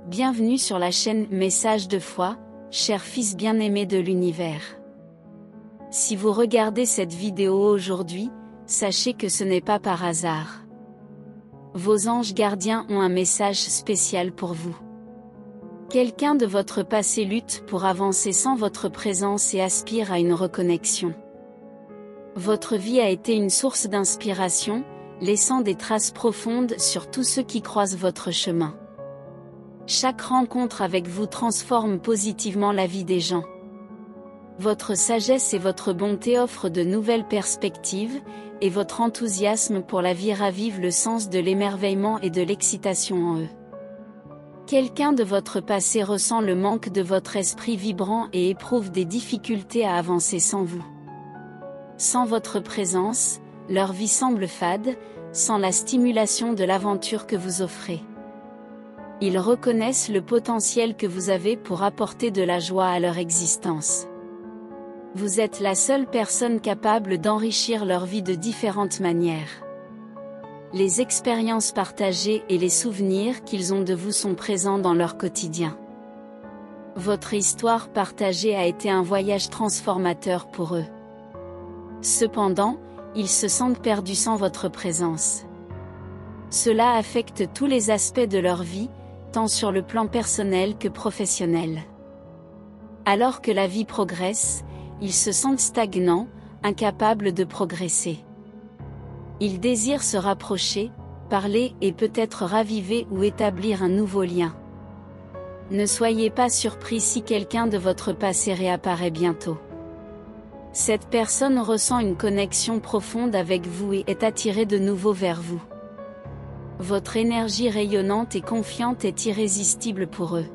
Bienvenue sur la chaîne Message de foi, chers fils bien-aimés de l'univers. Si vous regardez cette vidéo aujourd'hui, sachez que ce n'est pas par hasard. Vos anges gardiens ont un message spécial pour vous. Quelqu'un de votre passé lutte pour avancer sans votre présence et aspire à une reconnexion. Votre vie a été une source d'inspiration, laissant des traces profondes sur tous ceux qui croisent votre chemin. Chaque rencontre avec vous transforme positivement la vie des gens. Votre sagesse et votre bonté offrent de nouvelles perspectives, et votre enthousiasme pour la vie ravive le sens de l'émerveillement et de l'excitation en eux. Quelqu'un de votre passé ressent le manque de votre esprit vibrant et éprouve des difficultés à avancer sans vous. Sans votre présence, leur vie semble fade, sans la stimulation de l'aventure que vous offrez. Ils reconnaissent le potentiel que vous avez pour apporter de la joie à leur existence. Vous êtes la seule personne capable d'enrichir leur vie de différentes manières. Les expériences partagées et les souvenirs qu'ils ont de vous sont présents dans leur quotidien. Votre histoire partagée a été un voyage transformateur pour eux. Cependant, ils se sentent perdus sans votre présence. Cela affecte tous les aspects de leur vie, tant sur le plan personnel que professionnel. Alors que la vie progresse, ils se sentent stagnants, incapables de progresser. Ils désirent se rapprocher, parler et peut-être raviver ou établir un nouveau lien. Ne soyez pas surpris si quelqu'un de votre passé réapparaît bientôt. Cette personne ressent une connexion profonde avec vous et est attirée de nouveau vers vous. Votre énergie rayonnante et confiante est irrésistible pour eux.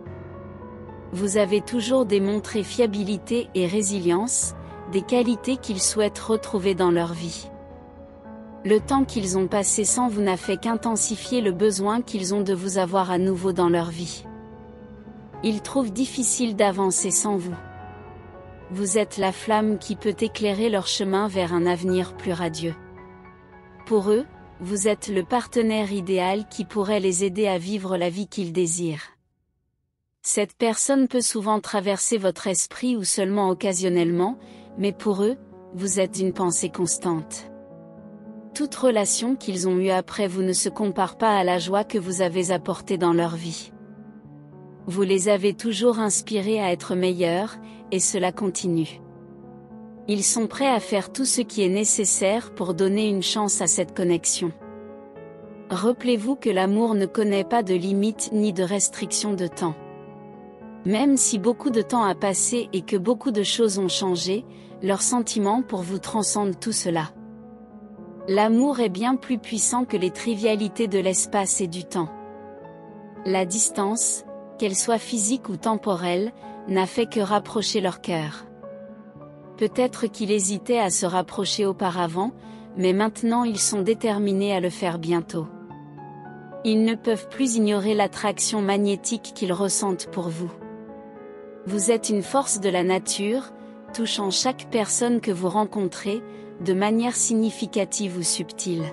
Vous avez toujours démontré fiabilité et résilience, des qualités qu'ils souhaitent retrouver dans leur vie. Le temps qu'ils ont passé sans vous n'a fait qu'intensifier le besoin qu'ils ont de vous avoir à nouveau dans leur vie. Ils trouvent difficile d'avancer sans vous. Vous êtes la flamme qui peut éclairer leur chemin vers un avenir plus radieux. Pour eux, vous êtes le partenaire idéal qui pourrait les aider à vivre la vie qu'ils désirent. Cette personne peut souvent traverser votre esprit ou seulement occasionnellement, mais pour eux, vous êtes une pensée constante. Toute relation qu'ils ont eue après vous ne se compare pas à la joie que vous avez apportée dans leur vie. Vous les avez toujours inspirés à être meilleurs, et cela continue. Ils sont prêts à faire tout ce qui est nécessaire pour donner une chance à cette connexion. Rappelez-vous que l'amour ne connaît pas de limites ni de restrictions de temps. Même si beaucoup de temps a passé et que beaucoup de choses ont changé, leurs sentiments pour vous transcendent tout cela. L'amour est bien plus puissant que les trivialités de l'espace et du temps. La distance, qu'elle soit physique ou temporelle, n'a fait que rapprocher leur cœur. Peut-être qu'ils hésitaient à se rapprocher auparavant, mais maintenant ils sont déterminés à le faire bientôt. Ils ne peuvent plus ignorer l'attraction magnétique qu'ils ressentent pour vous. Vous êtes une force de la nature, touchant chaque personne que vous rencontrez, de manière significative ou subtile.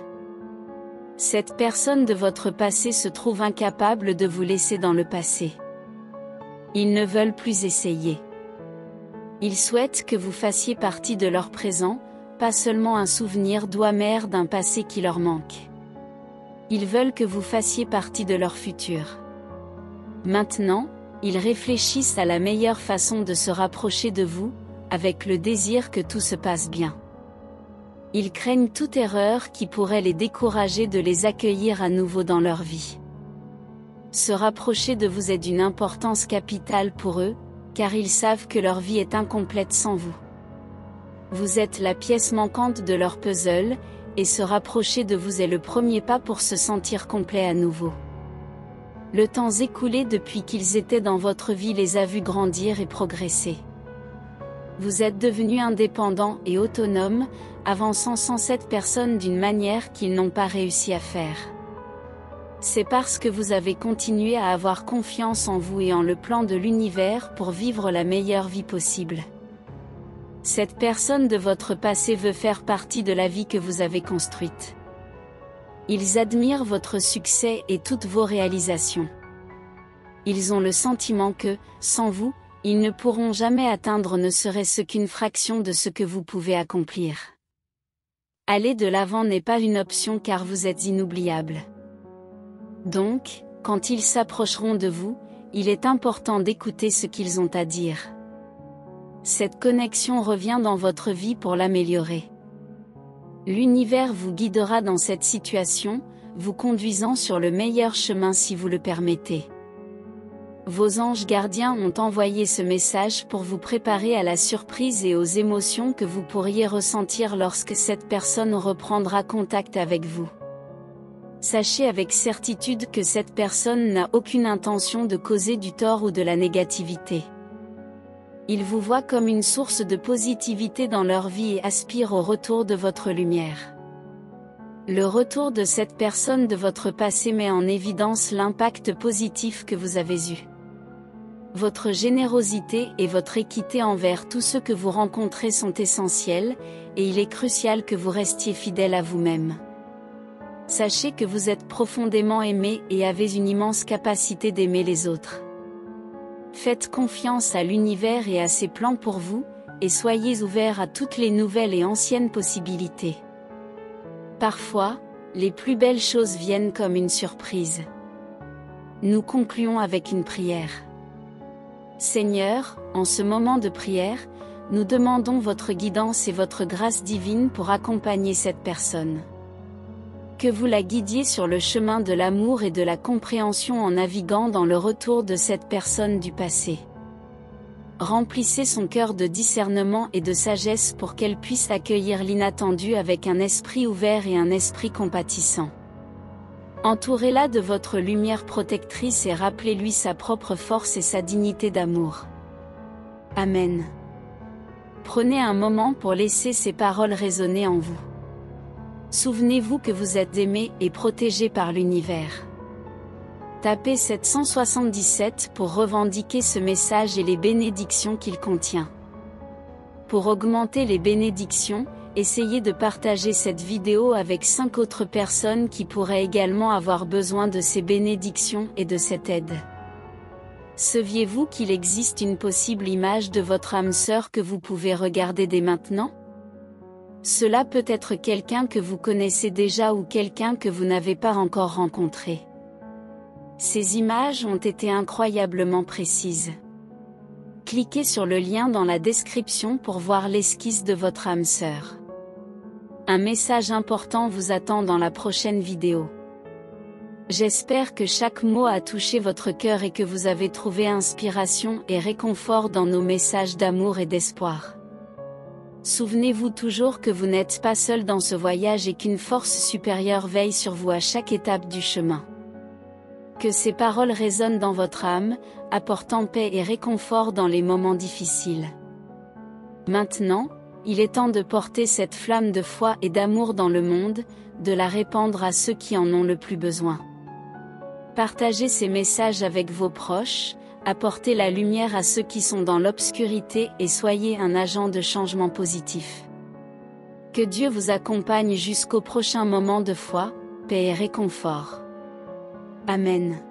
Cette personne de votre passé se trouve incapable de vous laisser dans le passé. Ils ne veulent plus essayer. Ils souhaitent que vous fassiez partie de leur présent, pas seulement un souvenir doux amer d'un passé qui leur manque. Ils veulent que vous fassiez partie de leur futur. Maintenant, ils réfléchissent à la meilleure façon de se rapprocher de vous, avec le désir que tout se passe bien. Ils craignent toute erreur qui pourrait les décourager de les accueillir à nouveau dans leur vie. Se rapprocher de vous est d'une importance capitale pour eux, car ils savent que leur vie est incomplète sans vous. Vous êtes la pièce manquante de leur puzzle, et se rapprocher de vous est le premier pas pour se sentir complet à nouveau. Le temps écoulé depuis qu'ils étaient dans votre vie les a vus grandir et progresser. Vous êtes devenus indépendants et autonomes, avançant sans cette personne d'une manière qu'ils n'ont pas réussi à faire. C'est parce que vous avez continué à avoir confiance en vous et en le plan de l'univers pour vivre la meilleure vie possible. Cette personne de votre passé veut faire partie de la vie que vous avez construite. Ils admirent votre succès et toutes vos réalisations. Ils ont le sentiment que, sans vous, ils ne pourront jamais atteindre ne serait-ce qu'une fraction de ce que vous pouvez accomplir. Aller de l'avant n'est pas une option car vous êtes inoubliable. Donc, quand ils s'approcheront de vous, il est important d'écouter ce qu'ils ont à dire. Cette connexion revient dans votre vie pour l'améliorer. L'univers vous guidera dans cette situation, vous conduisant sur le meilleur chemin si vous le permettez. Vos anges gardiens ont envoyé ce message pour vous préparer à la surprise et aux émotions que vous pourriez ressentir lorsque cette personne reprendra contact avec vous. Sachez avec certitude que cette personne n'a aucune intention de causer du tort ou de la négativité. Ils vous voient comme une source de positivité dans leur vie et aspirent au retour de votre lumière. Le retour de cette personne de votre passé met en évidence l'impact positif que vous avez eu. Votre générosité et votre équité envers tous ceux que vous rencontrez sont essentiels, et il est crucial que vous restiez fidèle à vous-même. Sachez que vous êtes profondément aimé et avez une immense capacité d'aimer les autres. Faites confiance à l'univers et à ses plans pour vous, et soyez ouverts à toutes les nouvelles et anciennes possibilités. Parfois, les plus belles choses viennent comme une surprise. Nous concluons avec une prière. Seigneur, en ce moment de prière, nous demandons votre guidance et votre grâce divine pour accompagner cette personne. Que vous la guidiez sur le chemin de l'amour et de la compréhension en naviguant dans le retour de cette personne du passé. Remplissez son cœur de discernement et de sagesse pour qu'elle puisse accueillir l'inattendu avec un esprit ouvert et un esprit compatissant. Entourez-la de votre lumière protectrice et rappelez-lui sa propre force et sa dignité d'amour. Amen. Prenez un moment pour laisser ces paroles résonner en vous. Souvenez-vous que vous êtes aimé et protégé par l'univers. Tapez 777 pour revendiquer ce message et les bénédictions qu'il contient. Pour augmenter les bénédictions, essayez de partager cette vidéo avec 5 autres personnes qui pourraient également avoir besoin de ces bénédictions et de cette aide. Saviez-vous qu'il existe une possible image de votre âme sœur que vous pouvez regarder dès maintenant ? Cela peut être quelqu'un que vous connaissez déjà ou quelqu'un que vous n'avez pas encore rencontré. Ces images ont été incroyablement précises. Cliquez sur le lien dans la description pour voir l'esquisse de votre âme sœur. Un message important vous attend dans la prochaine vidéo. J'espère que chaque mot a touché votre cœur et que vous avez trouvé inspiration et réconfort dans nos messages d'amour et d'espoir. Souvenez-vous toujours que vous n'êtes pas seul dans ce voyage et qu'une force supérieure veille sur vous à chaque étape du chemin. Que ces paroles résonnent dans votre âme, apportant paix et réconfort dans les moments difficiles. Maintenant, il est temps de porter cette flamme de foi et d'amour dans le monde, de la répandre à ceux qui en ont le plus besoin. Partagez ces messages avec vos proches, apportez la lumière à ceux qui sont dans l'obscurité et soyez un agent de changement positif. Que Dieu vous accompagne jusqu'au prochain moment de foi, paix et réconfort. Amen.